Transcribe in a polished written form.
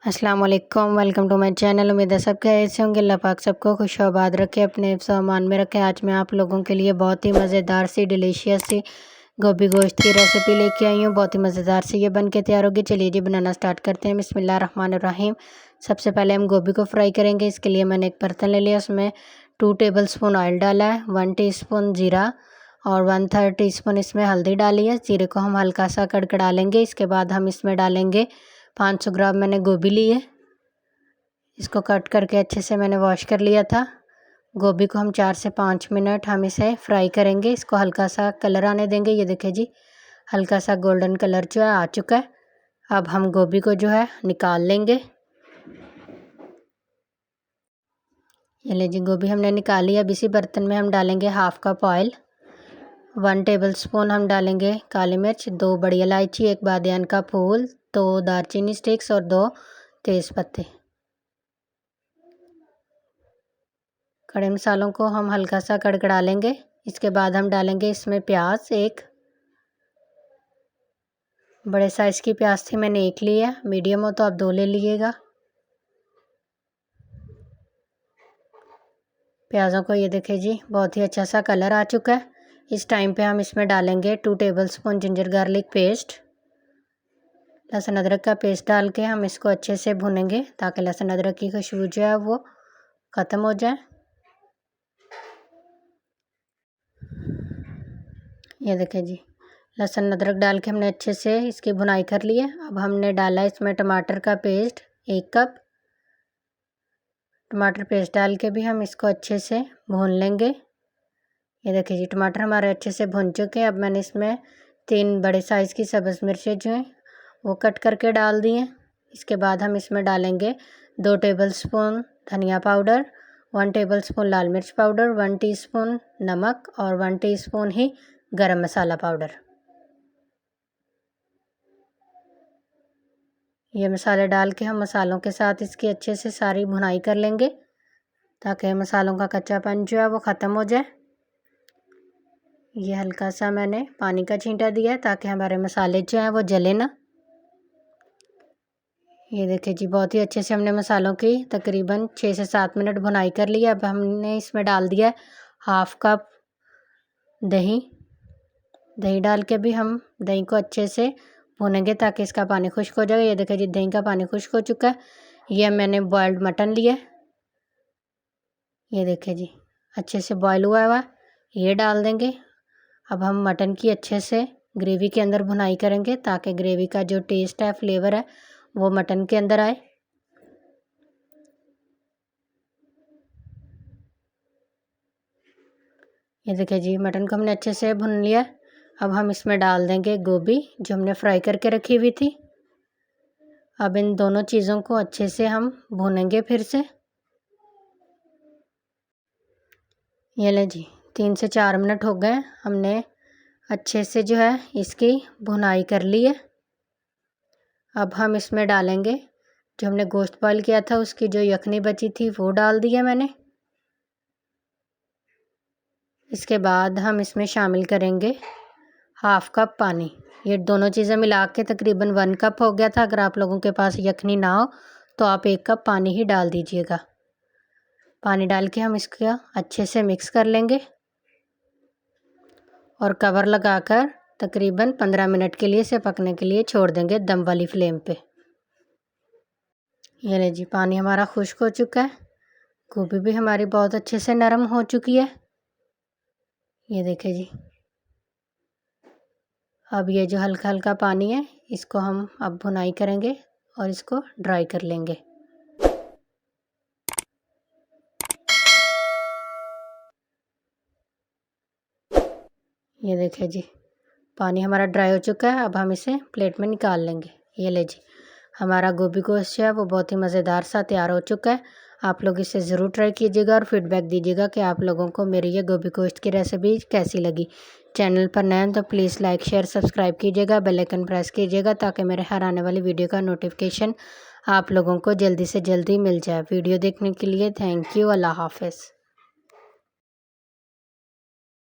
अस्सलाम वालेकुम, welcome to my channel. उम्मीद है सब कैसे होंगे। अल्लाह पाक सबको खुश आबाद रखे, अपने सामान में रखे। आज मैं आप लोगों के लिए बहुत ही मज़ेदार सी डिलीशियस सी गोभी गोश्त की रेसिपी लेके आई हूँ। बहुत ही मज़ेदार से ये बन के तैयार होगी। चलिए जी बनाना स्टार्ट करते हैं। बिस्मिल्लाहिर्रहमानिर्रहीम। सबसे पहले हम गोभी को फ्राई करेंगे। इसके लिए मैंने एक बर्तन ले लिया, उसमें 2 टेबलस्पून ऑयल डाला है, 1 टीस्पून जीरा और 1/3 टीस्पून इसमें हल्दी डाली है। जीरे को हम हल्का सा कड़कड़ा लेंगे। इसके बाद हम इसमें डालेंगे 500 ग्राम मैंने गोभी ली है। इसको कट करके अच्छे से मैंने वॉश कर लिया था। गोभी को हम 4 से 5 मिनट हम इसे फ्राई करेंगे। इसको हल्का सा कलर आने देंगे। ये देखिए जी, हल्का सा गोल्डन कलर जो है आ चुका है। अब हम गोभी को जो है निकाल लेंगे। ये ले जी, गोभी हमने निकाली। अब इसी बर्तन में हम डालेंगे 1/2 कप ऑयल, 1 टेबलस्पून हम डालेंगे काली मिर्च, 2 बड़ी इलायची, 1 बादियान का फूल, 2 दालचीनी स्टिक्स और 2 तेज़ पत्ते। खड़े मसालों को हम हल्का सा कड़कड़ा लेंगे। इसके बाद हम डालेंगे इसमें प्याज। एक बड़े साइज़ की प्याज थी, मैंने 1 ली है। मीडियम हो तो आप 2 ले लीजिएगा। प्याज़ों को ये देखिए जी, बहुत ही अच्छा सा कलर आ चुका है। इस टाइम पे हम इसमें डालेंगे 2 टेबलस्पून जिंजर गार्लिक पेस्ट, लहसुन अदरक का पेस्ट डाल के हम इसको अच्छे से भूनेंगे ताकि लहसुन अदरक की खुशबू जो है वो ख़त्म हो जाए। ये देखिए जी, लहसुन अदरक डाल के हमने अच्छे से इसकी भुनाई कर ली है। अब हमने डाला इसमें टमाटर का पेस्ट 1 कप। टमाटर पेस्ट डाल के भी हम इसको अच्छे से भून लेंगे। ये देखिए जी, टमाटर हमारे अच्छे से भुन चुके हैं। अब मैंने इसमें 3 बड़े साइज़ की सब्ज़ मिर्चें जो हैं वो कट करके डाल दी हैं। इसके बाद हम इसमें डालेंगे 2 टेबलस्पून धनिया पाउडर, 1 टेबलस्पून लाल मिर्च पाउडर, 1 टीस्पून नमक और 1 टीस्पून ही गरम मसाला पाउडर। ये मसाले डाल के हम मसालों के साथ इसकी अच्छे से सारी भुनाई कर लेंगे ताकि मसालों का कच्चापन जो है वो ख़त्म हो जाए। ये हल्का सा मैंने पानी का छींटा दिया है ताकि हमारे मसाले जो हैं वो जले ना। ये देखिए जी, बहुत ही अच्छे से हमने मसालों की तकरीबन 6 से 7 मिनट भुनाई कर ली है। अब हमने इसमें डाल दिया है 1/2 कप दही। दही डाल के भी हम दही को अच्छे से भूनेंगे ताकि इसका पानी खुश्क हो जाए। ये देखिए जी, दही का पानी खुश्क हो चुका है। ये मैंने बॉयल्ड मटन लिया है। ये देखिए जी, अच्छे से बॉयल हुआ हुआ ये डाल देंगे। अब हम मटन की अच्छे से ग्रेवी के अंदर भुनाई करेंगे ताकि ग्रेवी का जो टेस्ट है, फ्लेवर है, वो मटन के अंदर आए। ये देखिए जी, मटन को हमने अच्छे से भुन लिया। अब हम इसमें डाल देंगे गोभी जो हमने फ्राई करके रखी हुई थी। अब इन दोनों चीज़ों को अच्छे से हम भूनेंगे फिर से। ये ले जी, 3 से 4 मिनट हो गए, हमने अच्छे से जो है इसकी भुनाई कर ली है। अब हम इसमें डालेंगे जो हमने गोश्त बॉयल किया था, उसकी जो यखनी बची थी वो डाल दी है मैंने। इसके बाद हम इसमें शामिल करेंगे 1/2 कप पानी। ये दोनों चीज़ें मिला के तकरीबन 1 कप हो गया था। अगर आप लोगों के पास यखनी ना हो तो आप 1 कप पानी ही डाल दीजिएगा। पानी डाल के हम इसका अच्छे से मिक्स कर लेंगे और कवर लगाकर तकरीबन 15 मिनट के लिए इसे पकने के लिए छोड़ देंगे दम वाली फ्लेम पे। ये ले जी, पानी हमारा खुश्क हो चुका है। गोभी भी हमारी बहुत अच्छे से नरम हो चुकी है। ये देखिए जी, अब ये जो हल्का हल्का पानी है इसको हम अब भुनाई करेंगे और इसको ड्राई कर लेंगे। ये देखिए जी, पानी हमारा ड्राई हो चुका है। अब हम इसे प्लेट में निकाल लेंगे। ये ले जी, हमारा गोभी गोश्त है वो बहुत ही मज़ेदार सा तैयार हो चुका है। आप लोग इसे ज़रूर ट्राई कीजिएगा और फीडबैक दीजिएगा कि आप लोगों को मेरी ये गोभी गोश्त की रेसिपी कैसी लगी। चैनल पर नए हैं तो प्लीज़ लाइक शेयर सब्सक्राइब कीजिएगा, बेल आइकन प्रेस कीजिएगा ताकि मेरे हर आने वाली वीडियो का नोटिफिकेशन आप लोगों को जल्दी से जल्दी मिल जाए। वीडियो देखने के लिए थैंक यू। अल्लाह हाफ़िज़।